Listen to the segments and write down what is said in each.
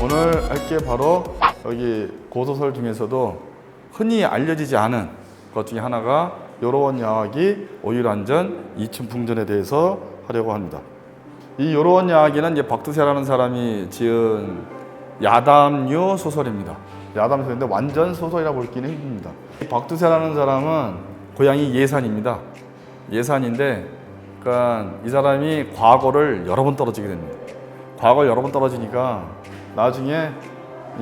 오늘 할 게 바로 여기 고소설 중에서도 흔히 알려지지 않은 것 중에 하나가 요로원 야학이 오율안전 이춘풍전에 대해서 하려고 합니다. 이 요로원 야학이는 이제 박두세라는 사람이 지은 야담류 소설입니다. 야담 소설인데 완전 소설이라 볼기는 힘듭니다. 박두세라는 사람은 고향이 예산입니다. 예산인데, 그러니까 이 사람이 과거를 여러 번 떨어지게 됩니다. 과거를 여러 번 떨어지니까 나중에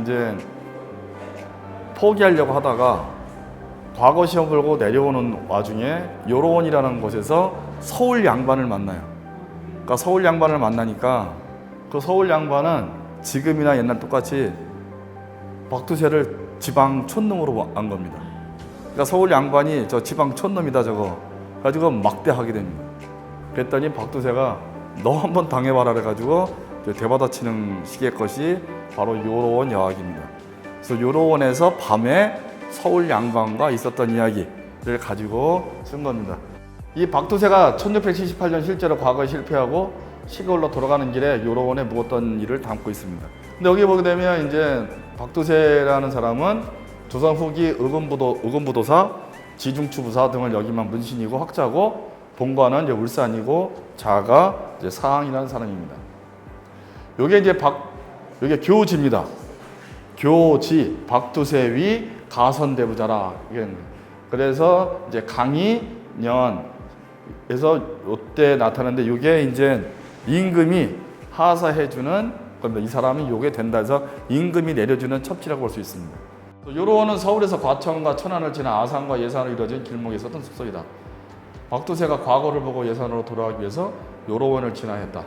이제 포기하려고 하다가 과거 시험 보고 내려오는 와중에 요로원이라는 곳에서 서울 양반을 만나요. 그러니까 서울 양반을 만나니까 그 서울 양반은 지금이나 옛날 똑같이 박두세를 지방 촌놈으로 안 겁니다. 그러니까 서울 양반이 저 지방 촌놈이다 저거 가지고 막대하게 됩니다. 그랬더니 박두세가 너 한번 당해봐라 그래가지고 대받아치는 식의 것이 바로 요로원 야학입니다. 그래서 요로원에서 밤에 서울 양반과 있었던 이야기를 가지고 쓴 겁니다. 이 박두세가 1678년 실제로 과거에 실패하고 시골로 돌아가는 길에 요로원에 묵었던 일을 담고 있습니다. 근데 여기 보게 되면 이제 박두세라는 사람은 조선 후기 의금부도사, 지중추부사 등을 역임한 문신이고 학자고 본관은 이제 울산이고 자가 이제 사항이라는 사람입니다. 요게 이제 요게 교지입니다. 교지 박두세 위 가선대부자라. 그래서 이제 강의년에서 요때 나타나는데 요게 이제 임금이 하사해주는 겁니다. 이 사람이 요게 된다 해서 임금이 내려주는 첩지라고 볼 수 있습니다. 요로원은 서울에서 과천과 천안을 지나 아산과 예산으로 이루어진 길목에 있었던 숙소이다. 박두세가 과거를 보고 예산으로 돌아가기 위해서 요로원을 지나했다.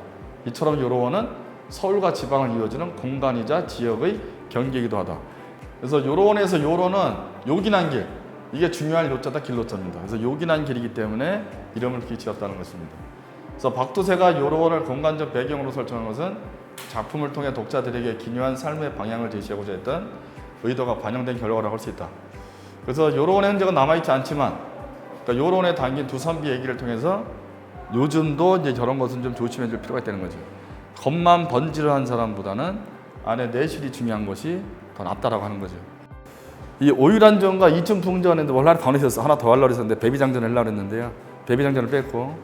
이처럼 요로원은 서울과 지방을 이루어지는 공간이자 지역의 경계이기도 하다. 그래서 요로원에서 요로는 요긴한 길, 이게 중요한 요자다 길로자입니다. 그래서 요긴한 길이기 때문에 이름을 그렇게 지었다는 것입니다. 그래서 박두세가 요로원을 공간적 배경으로 설정한 것은 작품을 통해 독자들에게 기묘한 삶의 방향을 제시하고자 했던 의도가 반영된 결과라고 할 수 있다. 그래서 요로원의 흔적은 남아있지 않지만, 그러니까 요로원에 담긴 두 선비 얘기를 통해서 요즘도 이제 저런 것은 좀 조심해 줄 필요가 있다는 거죠. 겉만 번지르한 사람보다는 안에 내실이 중요한 것이 더 낫다라고 하는 거죠. 이 오율안전과 이춘풍전에도 원래 하나 더 넣으셨어. 하나 더 하려고 했었는데 배비장전을 하려고 했는데요. 배비장전을 뺐고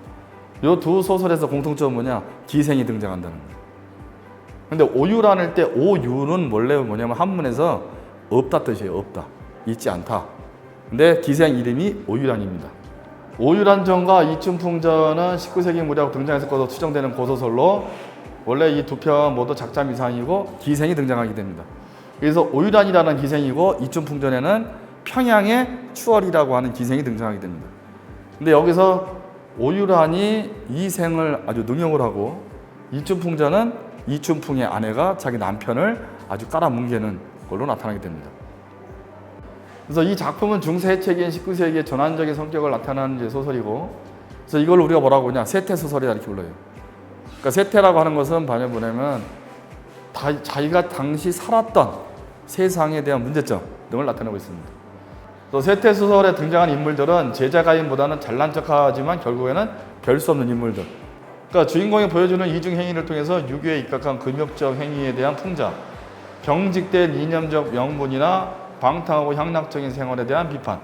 이 두 소설에서 공통점은 뭐냐? 기생이 등장한다는 거예요. 근데 오율안일 때 오율은 원래 뭐냐면 한문에서 없다 뜻이에요. 없다. 있지 않다. 근데 기생 이름이 오율안입니다. 오율안전과 이춘풍전은 19세기 무렵 등장했을 것으로 추정되는 고소설로 원래 이 두 편 모두 작자 미상이고 기생이 등장하게 됩니다. 그래서 오율안이라는 기생이고 이춘풍전에는 평양의 추월이라고 하는 기생이 등장하게 됩니다. 근데 여기서 오율안이 이생을 아주 능욕을 하고 이춘풍전은 이춘풍의 아내가 자기 남편을 아주 깔아뭉개는 걸로 나타나게 됩니다. 그래서 이 작품은 중세 해체기인 19세기의 전환적인 성격을 나타내는 소설이고, 그래서 이걸 우리가 뭐라고 하냐? 세태소설이다 이렇게 불러요. 그러니까 세태라고 하는 것은 뭐냐면 자기가 당시 살았던 세상에 대한 문제점 등을 나타내고 있습니다. 또 세태소설에 등장한 인물들은 제자가인보다는 잘난 척하지만 결국에는 별 수 없는 인물들. 그러니까 주인공이 보여주는 이중 행위를 통해서 유교에 입각한 금욕적 행위에 대한 풍자, 경직된 이념적 명분이나 방탕하고 향락적인 생활에 대한 비판,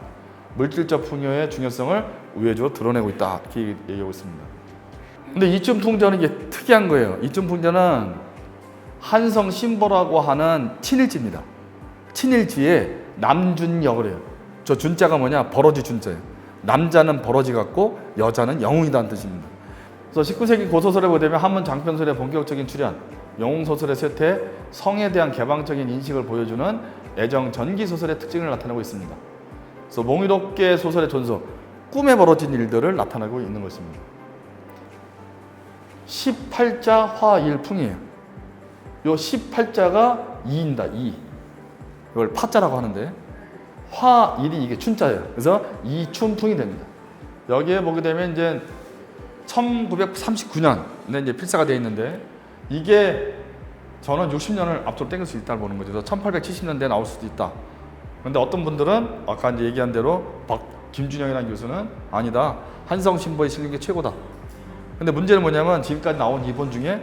물질적 풍요의 중요성을 우회적으로 드러내고 있다 이렇게 얘기하고 있습니다. 근데 이춘풍전은 이게 특이한 거예요. 이춘풍전은 한성 신보라고 하는 친일지입니다. 친일지에 남준역을 해요. 저 준자가 뭐냐? 버러지 준자예요. 남자는 버러지 같고 여자는 영웅이다는 뜻입니다. 그래서 19세기 고소설에 보면 한문 장편소설의 본격적인 출현, 영웅소설의 쇠퇴, 성에 대한 개방적인 인식을 보여주는 애정 전기 소설의 특징을 나타내고 있습니다. 그래서 몽유롭게 소설의 존속, 꿈에 벌어진 일들을 나타내고 있는 것입니다. 18자 화일풍이에요. 요 18자가 2입니다. 2. 이걸 파자라고 하는데 화일이 이게 춘자예요. 그래서 이춘풍이 됩니다. 여기에 보게 되면 이제 1939년에 이제 필사가 되어 있는데 이게 저는 60년을 앞으로 땡길 수 있다고 보는 거죠. 1870년대에 나올 수도 있다. 그런데 어떤 분들은 아까 이제 얘기한 대로 김준영이라는 교수는 아니다. 한성신보에 실린 게 최고다. 근데 문제는 뭐냐면 지금까지 나온 이본 중에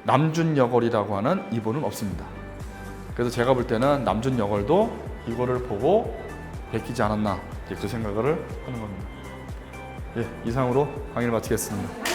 남준여걸이라고 하는 이본은 없습니다. 그래서 제가 볼 때는 남준여걸도 이거를 보고 베끼지 않았나 이제 그 생각을 하는 겁니다. 예, 이상으로 강의를 마치겠습니다.